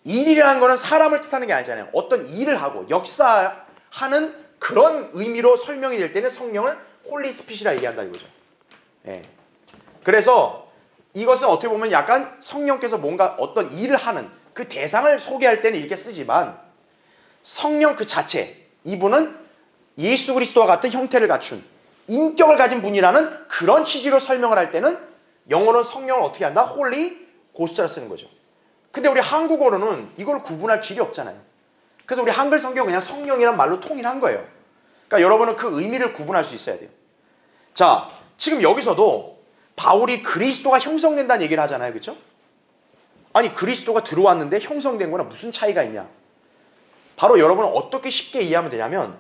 [SPEAKER 1] 일이라는 거는 사람을 뜻하는 게 아니잖아요. 어떤 일을 하고 역사하는 그런 의미로 설명이 될 때는 성령을 홀리 스피릿이라 얘기한다 이거죠. 예. 그래서 이것은 어떻게 보면 약간 성령께서 뭔가 어떤 일을 하는 그 대상을 소개할 때는 이렇게 쓰지만, 성령 그 자체, 이분은 예수 그리스도와 같은 형태를 갖춘 인격을 가진 분이라는 그런 취지로 설명을 할 때는 영어로는 성령을 어떻게 한다? 홀리 고스트라 쓰는 거죠. 근데 우리 한국어로는 이걸 구분할 길이 없잖아요. 그래서 우리 한글 성경은 그냥 성령이란 말로 통일한 거예요. 그러니까 여러분은 그 의미를 구분할 수 있어야 돼요. 자, 지금 여기서도 바울이 그리스도가 형성된다는 얘기를 하잖아요. 그렇죠? 아니, 그리스도가 들어왔는데 형성된 거랑 무슨 차이가 있냐? 바로 여러분은 어떻게 쉽게 이해하면 되냐면,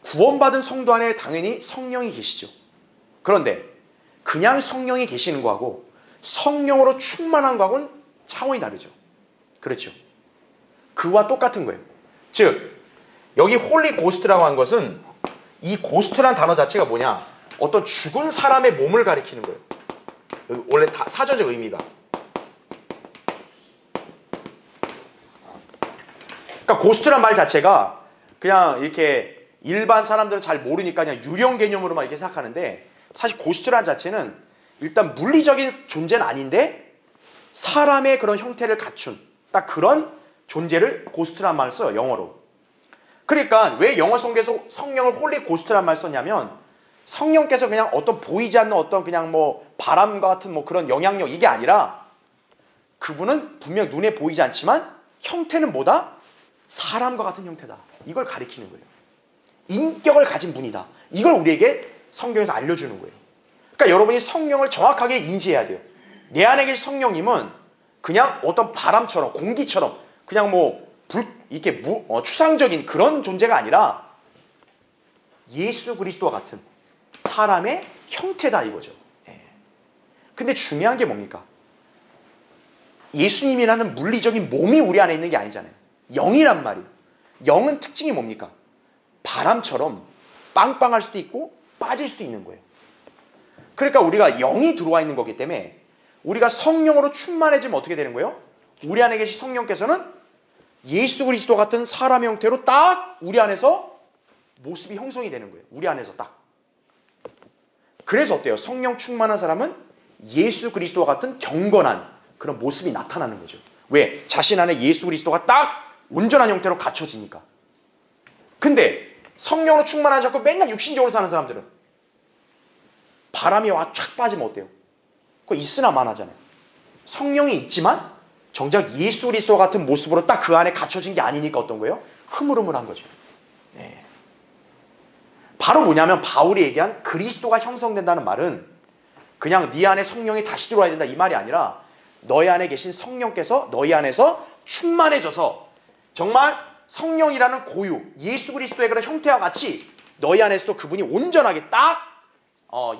[SPEAKER 1] 구원받은 성도 안에 당연히 성령이 계시죠. 그런데 그냥 성령이 계시는 거하고 성령으로 충만한 거하고는 차원이 다르죠. 그렇죠? 그와 똑같은 거예요. 즉, 여기 홀리 고스트라고 한 것은, 이 고스트란 단어 자체가 뭐냐? 어떤 죽은 사람의 몸을 가리키는 거예요. 원래 사전적 의미가. 그러니까 고스트란 말 자체가 그냥 이렇게 일반 사람들은 잘 모르니까 그냥 유령 개념으로만 이렇게 생각하는데, 사실 고스트란 자체는 일단 물리적인 존재는 아닌데 사람의 그런 형태를 갖춘 딱 그런 존재를 고스트란 말을 써요, 영어로. 그러니까 왜 영어 성경에서 성령을 홀리 고스트란 말을 썼냐면, 성령께서 그냥 어떤 보이지 않는 어떤 그냥 뭐 바람과 같은 뭐 그런 영향력 이게 아니라, 그분은 분명 눈에 보이지 않지만 형태는 뭐다? 사람과 같은 형태다. 이걸 가리키는 거예요. 인격을 가진 분이다. 이걸 우리에게 성경에서 알려주는 거예요. 그러니까 여러분이 성령을 정확하게 인지해야 돼요. 내 안에 계신 성령님은 그냥 어떤 바람처럼 공기처럼 그냥 이렇게 추상적인 그런 존재가 아니라 예수 그리스도와 같은 사람의 형태다 이거죠. 근데 중요한 게 뭡니까? 예수님이라는 물리적인 몸이 우리 안에 있는 게 아니잖아요. 영이란 말이에요. 영은 특징이 뭡니까? 바람처럼 빵빵할 수도 있고 빠질 수도 있는 거예요. 그러니까 우리가 영이 들어와 있는 거기 때문에 우리가 성령으로 충만해지면 어떻게 되는 거예요? 우리 안에 계신 성령께서는 예수 그리스도 같은 사람 형태로 딱 우리 안에서 모습이 형성이 되는 거예요. 우리 안에서 딱. 그래서 어때요? 성령 충만한 사람은 예수 그리스도와 같은 경건한 그런 모습이 나타나는 거죠. 왜? 자신 안에 예수 그리스도가 딱 온전한 형태로 갖춰지니까. 근데 성령으로 충만하지 않고 맨날 육신적으로 사는 사람들은 바람이 와 쫙 빠지면 어때요? 그거 있으나 마나잖아요. 성령이 있지만 정작 예수 그리스도와 같은 모습으로 딱 그 안에 갖춰진 게 아니니까 어떤 거예요? 흐물흐물한 거죠. 네. 바로 뭐냐면 바울이 얘기한 그리스도가 형성된다는 말은 그냥 네 안에 성령이 다시 들어와야 된다 이 말이 아니라 너희 안에 계신 성령께서 너희 안에서 충만해져서 정말 성령이라는 고유 예수 그리스도의 그런 형태와 같이 너희 안에서도 그분이 온전하게 딱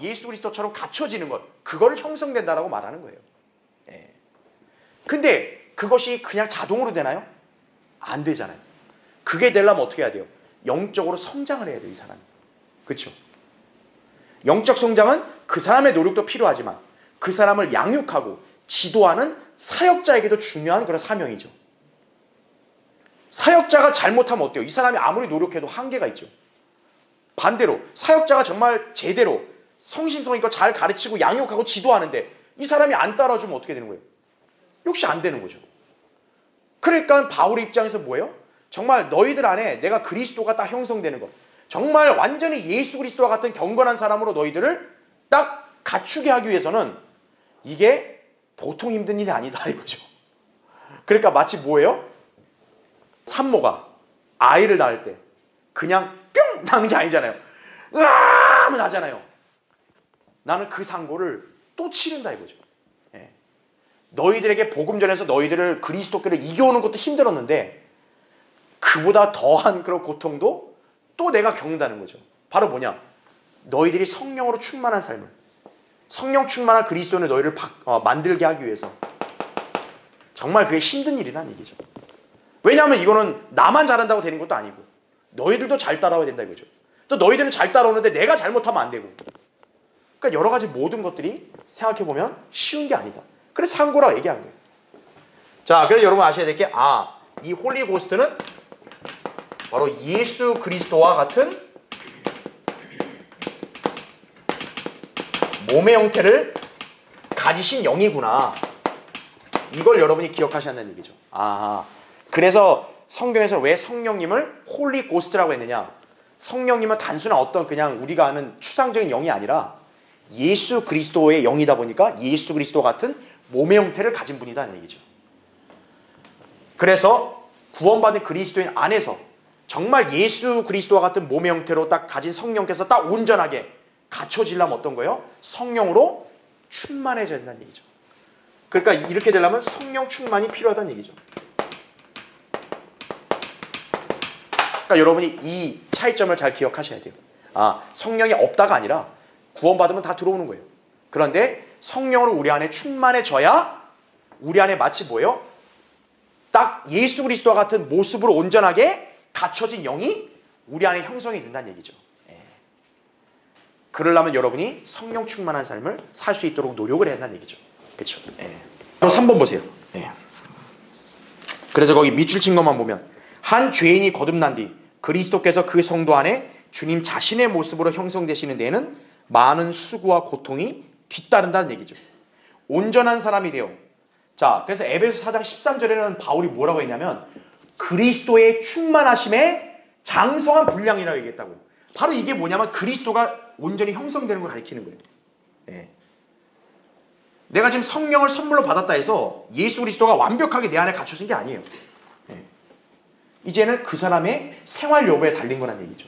[SPEAKER 1] 예수 그리스도처럼 갖춰지는 것 그걸 형성된다라고 말하는 거예요. 예. 근데 그것이 그냥 자동으로 되나요? 안 되잖아요. 그게 되려면 어떻게 해야 돼요? 영적으로 성장을 해야 돼요, 이 사람이. 그렇죠? 영적 성장은 그 사람의 노력도 필요하지만 그 사람을 양육하고 지도하는 사역자에게도 중요한 그런 사명이죠. 사역자가 잘못하면 어때요? 이 사람이 아무리 노력해도 한계가 있죠. 반대로 사역자가 정말 제대로 성심성의껏 잘 가르치고 양육하고 지도하는데 이 사람이 안 따라주면 어떻게 되는 거예요? 역시 안 되는 거죠. 그러니까 바울의 입장에서 뭐예요? 정말 너희들 안에 내가 그리스도가 딱 형성되는 것 정말 완전히 예수 그리스도와 같은 경건한 사람으로 너희들을 딱 갖추게 하기 위해서는 이게 보통 힘든 일이 아니다 이거죠. 그러니까 마치 뭐예요? 산모가 아이를 낳을 때 그냥 뿅 나는 게 아니잖아요. 으아 하면 나잖아요. 나는 그 상고를 또 치른다 이거죠. 예. 너희들에게 복음 전해서 너희들을 그리스도께로 이겨오는 것도 힘들었는데 그보다 더한 그런 고통도 또 내가 겪는다는 거죠. 바로 뭐냐? 너희들이 성령으로 충만한 삶을 성령 충만한 그리스도는 너희를 만들게 하기 위해서 정말 그게 힘든 일이란 얘기죠. 왜냐하면 이거는 나만 잘한다고 되는 것도 아니고 너희들도 잘 따라와야 된다 이거죠. 또 너희들은 잘 따라오는데 내가 잘못하면 안 되고 그러니까 여러 가지 모든 것들이 생각해보면 쉬운 게 아니다. 그래서 상고라고 얘기한 거예요. 자, 그래서 여러분 아셔야 될 게 이 홀리 고스트는 바로 예수 그리스도와 같은 몸의 형태를 가지신 영이구나. 이걸 여러분이 기억하셔야 한다는 얘기죠. 그래서 성경에서 왜 성령님을 홀리 고스트라고 했느냐? 성령님은 단순한 어떤 그냥 우리가 아는 추상적인 영이 아니라 예수 그리스도의 영이다 보니까 예수 그리스도 같은 몸의 형태를 가진 분이다는 얘기죠. 그래서 구원받은 그리스도인 안에서 정말 예수 그리스도와 같은 몸의 형태로 딱 가진 성령께서 딱 온전하게 갖춰지려면 어떤 거예요? 성령으로 충만해져야 된다는 얘기죠. 그러니까 이렇게 되려면 성령 충만이 필요하다는 얘기죠. 그러니까 여러분이 이 차이점을 잘 기억하셔야 돼요. 성령이 없다가 아니라 구원받으면 다 들어오는 거예요. 그런데 성령으로 우리 안에 충만해져야 우리 안에 마치 뭐예요? 딱 예수 그리스도와 같은 모습으로 온전하게 갖춰진 영이 우리 안에 형성이 된다는 얘기죠. 그러려면 여러분이 성령 충만한 삶을 살 수 있도록 노력을 해야 한다는 얘기죠. 그렇죠? 바로 3번 보세요. 그래서 거기 밑줄 친 것만 보면 한 죄인이 거듭난 뒤 그리스도께서 그 성도 안에 주님 자신의 모습으로 형성되시는 데에는 많은 수고와 고통이 뒤따른다는 얘기죠. 온전한 사람이 되어 자, 그래서 에베소 4장 13절에는 바울이 뭐라고 했냐면 그리스도의 충만하심에 장성한 분량이라고 얘기했다고요. 바로 이게 뭐냐면 그리스도가 온전히 형성되는 걸 가리키는 거예요. 내가 지금 성령을 선물로 받았다 해서 예수 그리스도가 완벽하게 내 안에 갖춰진 게 아니에요. 이제는 그 사람의 생활 여부에 달린 거란 얘기죠.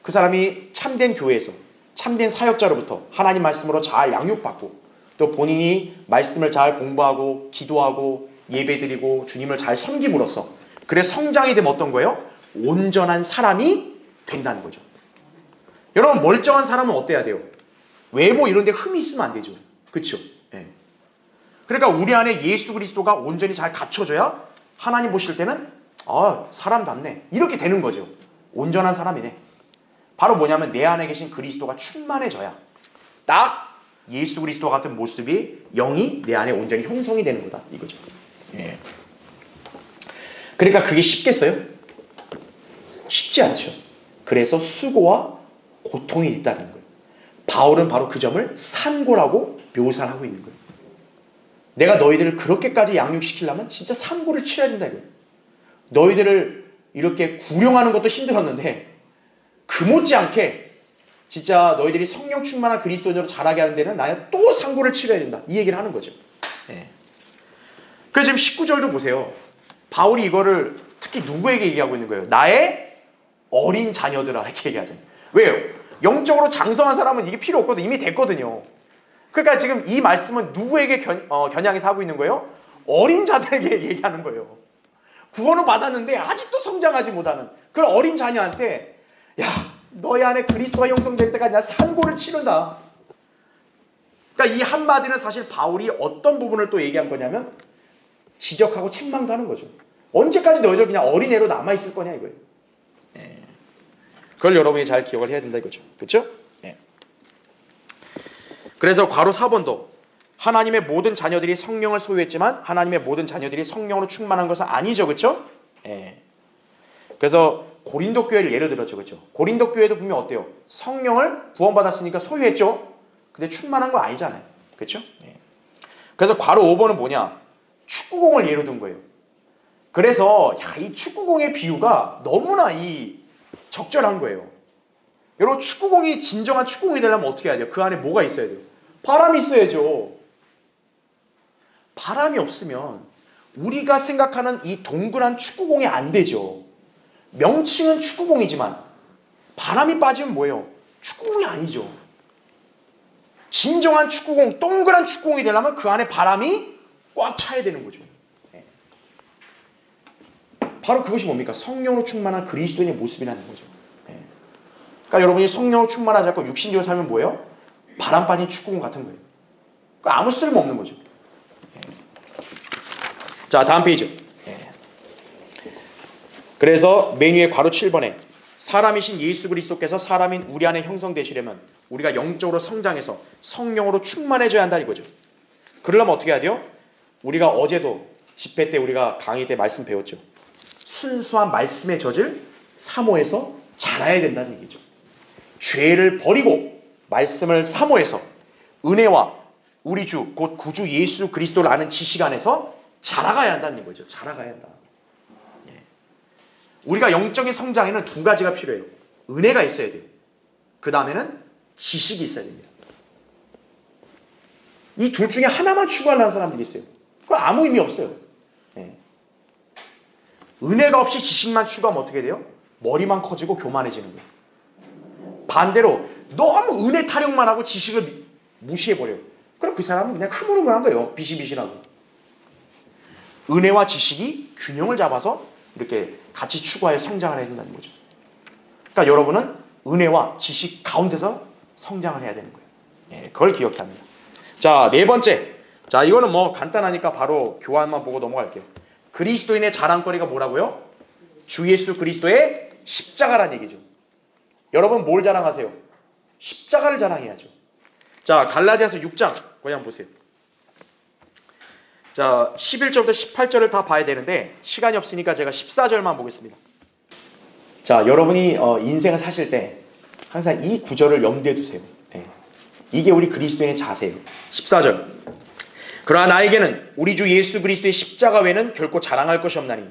[SPEAKER 1] 그 사람이 참된 교회에서 참된 사역자로부터 하나님 말씀으로 잘 양육받고 또 본인이 말씀을 잘 공부하고 기도하고 예배드리고 주님을 잘 섬김으로써 그래 성장이 되면 어떤 거예요? 온전한 사람이 된다는 거죠. 여러분 멀쩡한 사람은 어때야 돼요? 외모 이런 데 흠이 있으면 안 되죠. 그렇죠? 예. 그러니까 우리 안에 예수 그리스도가 온전히 잘 갖춰져야 하나님 보실 때는 사람답네 이렇게 되는 거죠. 온전한 사람이네. 바로 뭐냐면 내 안에 계신 그리스도가 충만해져야 딱 예수 그리스도와 같은 모습이 영이 내 안에 온전히 형성이 되는 거다 이거죠. 예. 그러니까 그게 쉽겠어요? 쉽지 않죠. 그래서 수고와 고통이 있다는 거예요. 바울은 바로 그 점을 산고라고 묘사를 하고 있는 거예요. 내가 너희들을 그렇게까지 양육시키려면 진짜 산고를 치러야 된다 이거예요. 너희들을 이렇게 구령하는 것도 힘들었는데 그 못지않게 진짜 너희들이 성령 충만한 그리스도인으로 자라게 하는 데는 나는 또 산고를 치러야 된다 이 얘기를 하는 거죠. 네. 그래서 지금 19절도 보세요. 바울이 이거를 특히 누구에게 얘기하고 있는 거예요? 나의 어린 자녀들아 이렇게 얘기하잖아요. 왜요? 영적으로 장성한 사람은 이게 필요 없거든. 이미 됐거든요. 그러니까 지금 이 말씀은 누구에게 겨냥해서 하고 있는 거예요? 어린 자들에게 얘기하는 거예요. 구원을 받았는데 아직도 성장하지 못하는 그런 어린 자녀한테 야 너희 안에 그리스도가 형성될 때까지 나 산고를 치른다. 그러니까 이 한마디는 사실 바울이 어떤 부분을 또 얘기한 거냐면 지적하고 책망도 하는 거죠. 언제까지 너희들 그냥 어린애로 남아있을 거냐 이거예요. 예. 그걸 여러분이 잘 기억을 해야 된다 이거죠. 그렇죠? 예. 그래서 괄호 4번도 하나님의 모든 자녀들이 성령을 소유했지만 하나님의 모든 자녀들이 성령으로 충만한 것은 아니죠. 그렇죠? 예. 그래서 고린도 교회를 예를 들었죠. 그렇죠? 고린도 교회도 분명 어때요? 성령을 구원받았으니까 소유했죠. 근데 충만한 거 아니잖아요. 그렇죠? 예. 그래서 괄호 5번은 뭐냐? 축구공을 예로 든 거예요. 그래서 이 축구공의 비유가 너무나 적절한 거예요. 여러분 축구공이 진정한 축구공이 되려면 어떻게 해야 돼요? 그 안에 뭐가 있어야 돼요? 바람이 있어야죠. 바람이 없으면 우리가 생각하는 이 동그란 축구공이 안 되죠. 명칭은 축구공이지만 바람이 빠지면 뭐예요? 축구공이 아니죠. 진정한 축구공, 동그란 축구공이 되려면 그 안에 바람이 꽉 차야 되는 거죠. 바로 그것이 뭡니까? 성령으로 충만한 그리스도인의 모습이라는 거죠. 그러니까 여러분이 성령으로 충만하지 않고 육신적으로 살면 뭐예요? 바람 빠진 축구공 같은 거예요. 그러니까 아무 쓸모없는 거죠. 자, 다음 페이지. 그래서 맨 위에 괄호 7번에 사람이신 예수 그리스도께서 사람인 우리 안에 형성되시려면 우리가 영적으로 성장해서 성령으로 충만해져야 한다 이거죠. 그러려면 어떻게 해야 돼요? 우리가 어제도 집회 때 우리가 강의 때 말씀 배웠죠. 순수한 말씀의 젖을 사모해서 자라야 된다는 얘기죠. 죄를 버리고 말씀을 사모해서 은혜와 우리 주 곧 구주 예수 그리스도를 아는 지식 안에서 자라가야 한다는 거죠. 자라가야 한다. 우리가 영적인 성장에는 두 가지가 필요해요. 은혜가 있어야 돼요. 그 다음에는 지식이 있어야 됩니다. 이 둘 중에 하나만 추구하려는 사람들이 있어요. 그거 아무 의미 없어요. 은혜가 없이 지식만 추구하면 어떻게 돼요? 머리만 커지고 교만해지는 거예요. 반대로 너무 은혜 타령만 하고 지식을 무시해버려요. 그럼 그 사람은 그냥 흐물흐물한 거예요. 비실비실하고. 은혜와 지식이 균형을 잡아서 이렇게 같이 추구하여 성장을 해야 된다는 거죠. 그러니까 여러분은 은혜와 지식 가운데서 성장을 해야 되는 거예요. 그걸 기억해야 합니다. 자, 네 번째. 자, 이거는 뭐 간단하니까 바로 교환만 보고 넘어갈게요. 그리스도인의 자랑거리가 뭐라고요? 주 예수 그리스도의 십자가란 얘기죠. 여러분 뭘 자랑하세요? 십자가를 자랑해야죠. 자, 갈라디아서 6장 거기 한번 보세요. 자, 11절부터 18절을 다 봐야 되는데 시간이 없으니까 제가 14절만 보겠습니다. 자, 여러분이 인생을 사실 때 항상 이 구절을 염두에 두세요. 이게 우리 그리스도인의 자세예요. 14절. 그러나 나에게는 우리 주 예수 그리스도의 십자가 외에는 결코 자랑할 것이 없나니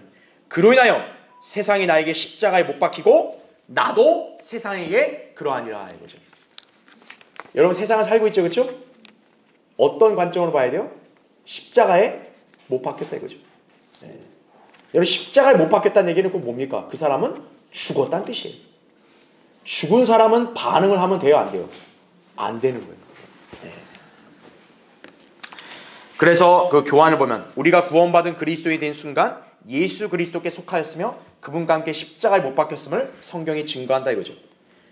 [SPEAKER 1] 그로 인하여 세상이 나에게 십자가에 못 박히고 나도 세상에게 그러하니라 이거죠. 여러분 세상을 살고 있죠, 그렇죠? 어떤 관점으로 봐야 돼요? 십자가에 못 박혔다 이거죠. 여러분 십자가에 못 박혔다는 얘기는 꼭 뭡니까? 그 사람은 죽었다는 뜻이에요. 죽은 사람은 반응을 하면 돼요, 안 돼요? 안 되는 거예요. 그래서 그 교환을 보면 우리가 구원받은 그리스도에 대한 순간 예수 그리스도께 속하였으며 그분과 함께 십자가에 못 박혔음을 성경이 증거한다 이거죠.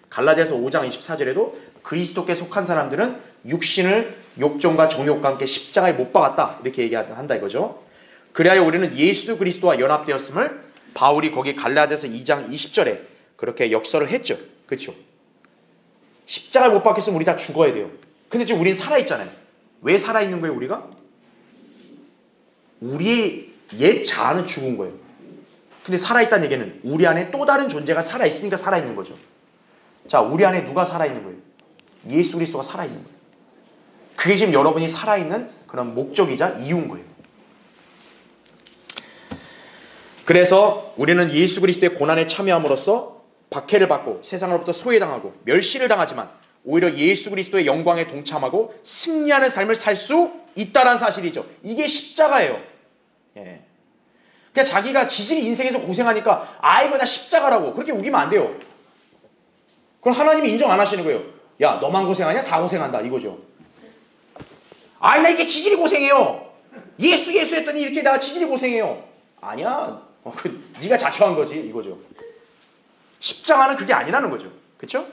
[SPEAKER 1] 갈라디아서 5장 24절에도 그리스도께 속한 사람들은 육신을 욕정과 정욕과 함께 십자가에 못 박았다 이렇게 얘기한다 이거죠. 그리하여 우리는 예수 그리스도와 연합되었음을 바울이 거기 갈라디아서 2장 20절에 그렇게 역설을 했죠. 그렇죠? 십자가에 못 박혔으면 우리 다 죽어야 돼요. 근데 지금 우리는 살아있잖아요. 왜 살아있는 거예요 우리가? 우리의 옛 자아는 죽은 거예요. 근데 살아있다는 얘기는 우리 안에 또 다른 존재가 살아있으니까 살아있는 거죠. 자, 우리 안에 누가 살아있는 거예요? 예수 그리스도가 살아있는 거예요. 그게 지금 여러분이 살아있는 그런 목적이자 이유인 거예요. 그래서 우리는 예수 그리스도의 고난에 참여함으로써 박해를 받고 세상으로부터 소외당하고 멸시를 당하지만 오히려 예수 그리스도의 영광에 동참하고 승리하는 삶을 살 수 있다는 사실이죠. 이게 십자가예요. 예. 그냥 자기가 지질이 인생에서 고생하니까 아이고 나 십자가라고 그렇게 우기면 안 돼요. 그럼 하나님이 인정 안 하시는 거예요. 야 너만 고생하냐? 다 고생한다 이거죠. 아이 나 이게 지질이 고생해요. 예수 했더니 이렇게 나 지질이 고생해요. 아니야. 네가 자초한 거지 이거죠. 십자가는 그게 아니라는 거죠. 그렇죠?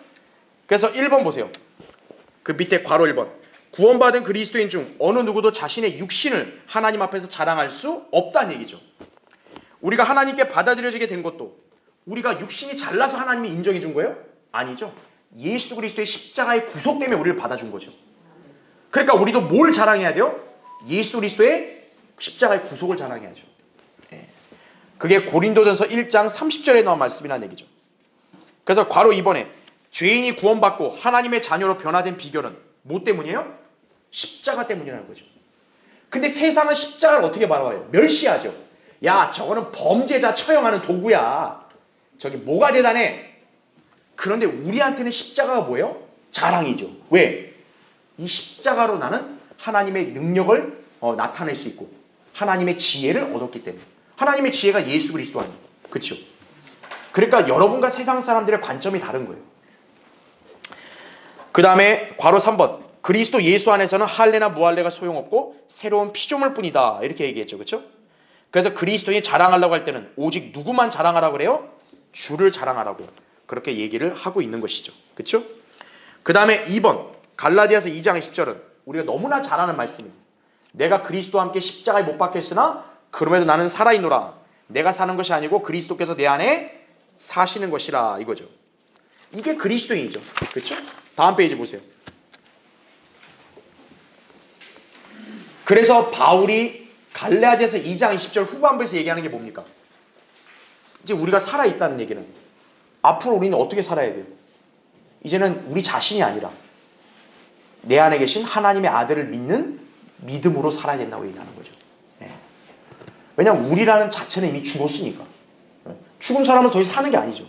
[SPEAKER 1] 그래서 1번 보세요. 그 밑에 괄호 1번. 구원받은 그리스도인 중 어느 누구도 자신의 육신을 하나님 앞에서 자랑할 수 없다는 얘기죠. 우리가 하나님께 받아들여지게 된 것도 우리가 육신이 잘나서 하나님이 인정해 준 거예요? 아니죠. 예수 그리스도의 십자가의 구속 때문에 우리를 받아준 거죠. 그러니까 우리도 뭘 자랑해야 돼요? 예수 그리스도의 십자가의 구속을 자랑해야죠. 그게 고린도전서 1장 30절에 나온 말씀이라는 얘기죠. 그래서 괄호 2번에 죄인이 구원받고 하나님의 자녀로 변화된 비결은 뭐 때문이에요? 십자가 때문이라는 거죠. 근데 세상은 십자가를 어떻게 바라봐요? 멸시하죠. 야 저거는 범죄자 처형하는 도구야. 저기 뭐가 대단해. 그런데 우리한테는 십자가가 뭐예요? 자랑이죠. 왜? 이 십자가로 나는 하나님의 능력을 나타낼 수 있고 하나님의 지혜를 얻었기 때문에. 하나님의 지혜가 예수 그리스도 아니에요. 그렇죠? 그러니까 여러분과 세상 사람들의 관점이 다른 거예요. 그 다음에 괄호 3번. 그리스도 예수 안에서는 할례나 무할례가 소용없고 새로운 피조물 뿐이다. 이렇게 얘기했죠. 그렇죠? 그래서 그리스도인이 자랑하려고 할 때는 오직 누구만 자랑하라고 그래요? 주를 자랑하라고 그렇게 얘기를 하고 있는 것이죠. 그렇죠? 그 다음에 2번. 갈라디아서 2장 10절은 우리가 너무나 잘 아는 말씀입니다. 내가 그리스도와 함께 십자가에 못 박혔으나 그럼에도 나는 살아있노라. 내가 사는 것이 아니고 그리스도께서 내 안에 사시는 것이라 이거죠. 이게 그리스도인이죠. 그렇죠? 다음 페이지 보세요. 그래서 바울이 갈라디아서 2장 20절 후반부에서 얘기하는 게 뭡니까? 이제 우리가 살아있다는 얘기는 앞으로 우리는 어떻게 살아야 돼요? 이제는 우리 자신이 아니라 내 안에 계신 하나님의 아들을 믿는 믿음으로 살아야 된다고 얘기하는 거죠. 왜냐하면 우리라는 자체는 이미 죽었으니까. 죽은 사람은 더 이상 사는 게 아니죠.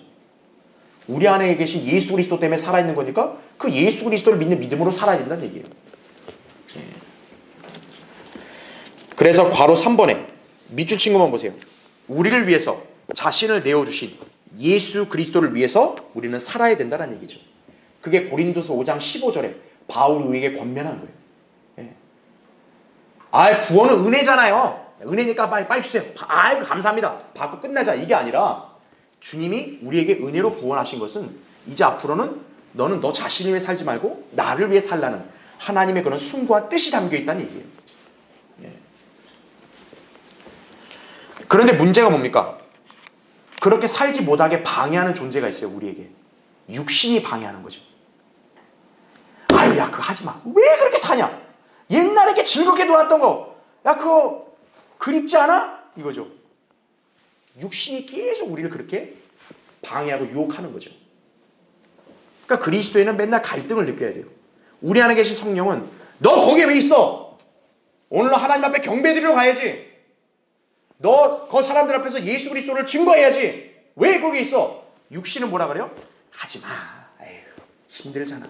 [SPEAKER 1] 우리 안에 계신 예수 그리스도 때문에 살아있는 거니까 그 예수 그리스도를 믿는 믿음으로 살아야 된다는 얘기예요. 그래서 괄호 3번에 밑줄 친구만 보세요. 우리를 위해서 자신을 내어주신 예수 그리스도를 위해서 우리는 살아야 된다는 얘기죠. 그게 고린도서 5장 15절에 바울이 우리에게 권면한 거예요. 구원은 은혜잖아요. 은혜니까 빨리 주세요. 감사합니다. 받고 끝나자. 이게 아니라 주님이 우리에게 은혜로 구원하신 것은 이제 앞으로는 너는 너 자신을 위해 살지 말고 나를 위해 살라는 하나님의 그런 숭고한 뜻이 담겨 있다는 얘기예요. 그런데 문제가 뭡니까? 그렇게 살지 못하게 방해하는 존재가 있어요. 우리에게. 육신이 방해하는 거죠. 야 그거 하지 마. 왜 그렇게 사냐? 옛날에 이렇게 즐겁게 놀았던 거. 야 그거 그립지 않아? 이거죠. 육신이 계속 우리를 그렇게 방해하고 유혹하는 거죠. 그러니까 그리스도에는 맨날 갈등을 느껴야 돼요. 우리 안에 계신 성령은 너 거기에 왜 있어? 오늘 하나님 앞에 경배드리러 가야지. 너 그 사람들 앞에서 예수 그리스도를 증거해야지. 왜 거기 있어? 육신은 뭐라 그래요? 하지 마. 에휴, 힘들잖아.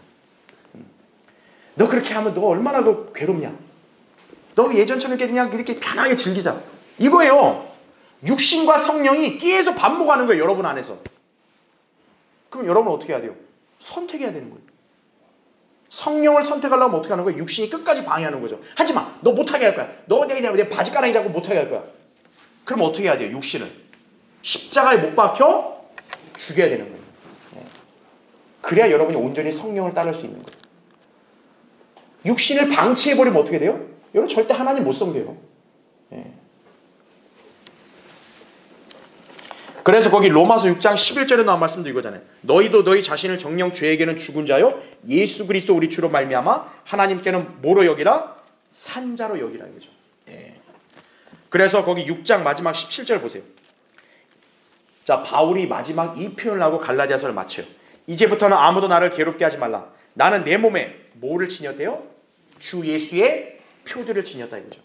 [SPEAKER 1] 너 그렇게 하면 너 얼마나 괴롭냐? 너 예전처럼 그냥 이렇게 편하게 즐기자. 이거예요. 육신과 성령이 계속 반복하는 거예요. 여러분 안에서. 그럼 여러분은 어떻게 해야 돼요? 선택해야 되는 거예요. 성령을 선택하려면 어떻게 하는 거야? 육신이 끝까지 방해하는 거죠. 하지마, 너 못하게 할 거야. 너 내 바지가랑이 잡고 못하게 할 거야. 그럼 어떻게 해야 돼요? 육신을 십자가에 못 박혀 죽여야 되는 거예요. 그래야 여러분이 온전히 성령을 따를 수 있는 거예요. 육신을 방치해버리면 어떻게 돼요? 여러분 절대 하나님 못 섬겨요. 그래서 거기 로마서 6장 11절에 나온 말씀도 이거잖아요. 너희도 너희 자신을 정녕 죄에게는 죽은 자요 예수 그리스도 우리 주로 말미암아 하나님께는 뭐로 여기라? 산자로 여기라 이거죠. 그래서 거기 6장 마지막 17절 보세요. 자, 바울이 마지막 이 표현을 하고 갈라디아서를 마쳐요. 이제부터는 아무도 나를 괴롭게 하지 말라. 나는 내 몸에 뭐를 지녔대요? 주 예수의 표들을 지녔다 이거죠.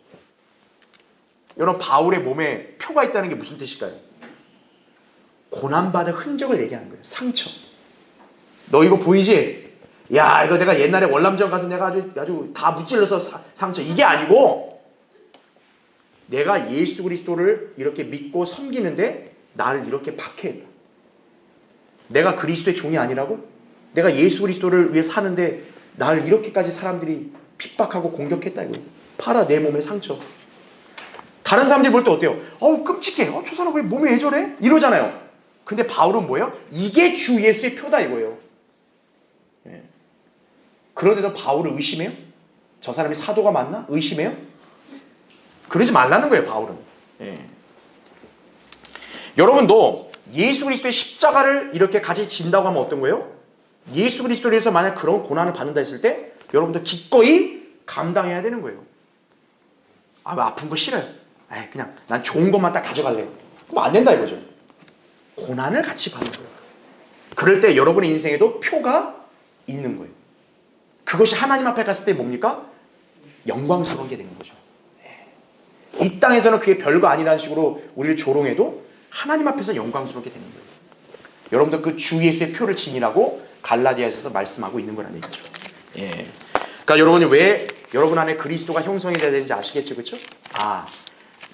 [SPEAKER 1] 여러분 바울의 몸에 표가 있다는 게 무슨 뜻일까요? 고난받은 흔적을 얘기하는 거예요. 상처. 너 이거 보이지? 야, 이거 내가 옛날에 월남전 가서 내가 아주 다 무찔러서 상처. 이게 아니고 내가 예수 그리스도를 이렇게 믿고 섬기는데 나를 이렇게 박해했다. 내가 그리스도의 종이 아니라고? 내가 예수 그리스도를 위해 사는데 나를 이렇게까지 사람들이 핍박하고 공격했다 이거예요. 봐라 내 몸의 상처. 다른 사람들이 볼 때 어때요? 어우 끔찍해. 저 사람 왜 몸이 왜 저래? 이러잖아요. 근데 바울은 뭐예요? 이게 주 예수의 표다 이거예요. 그런데도 바울을 의심해요? 저 사람이 사도가 맞나? 의심해요? 그러지 말라는 거예요 바울은. 여러분도 예수 그리스도의 십자가를 이렇게 같이 진다고 하면 어떤 거예요? 예수 그리스도를 위해서 만약 그런 고난을 받는다 했을 때 여러분도 기꺼이 감당해야 되는 거예요. 아, 뭐 아픈 거 싫어요. 그냥 난 좋은 것만 딱 가져갈래요. 그럼 안 된다 이거죠. 고난을 같이 받는 거예요. 그럴 때 여러분의 인생에도 표가 있는 거예요. 그것이 하나님 앞에 갔을 때 뭡니까? 영광스러운 게 되는 거죠. 이 땅에서는 그게 별거 아니라는 식으로 우리를 조롱해도 하나님 앞에서 영광스럽게 되는 거예요. 여러분도 그 주 예수의 표를 지니라고 갈라디아에서 말씀하고 있는 거라는 얘기죠. 그러니까 여러분이 왜 여러분 안에 그리스도가 형성이 돼야 되는지 아시겠죠? 그렇죠?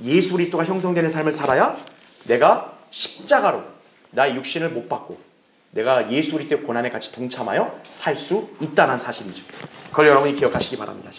[SPEAKER 1] 예수 그리스도가 형성되는 삶을 살아야 내가 십자가로 나의 육신을 못 받고 내가 예수 그리스도의 고난에 같이 동참하여 살 수 있다는 사실이죠. 그걸 여러분이 기억하시기 바랍니다.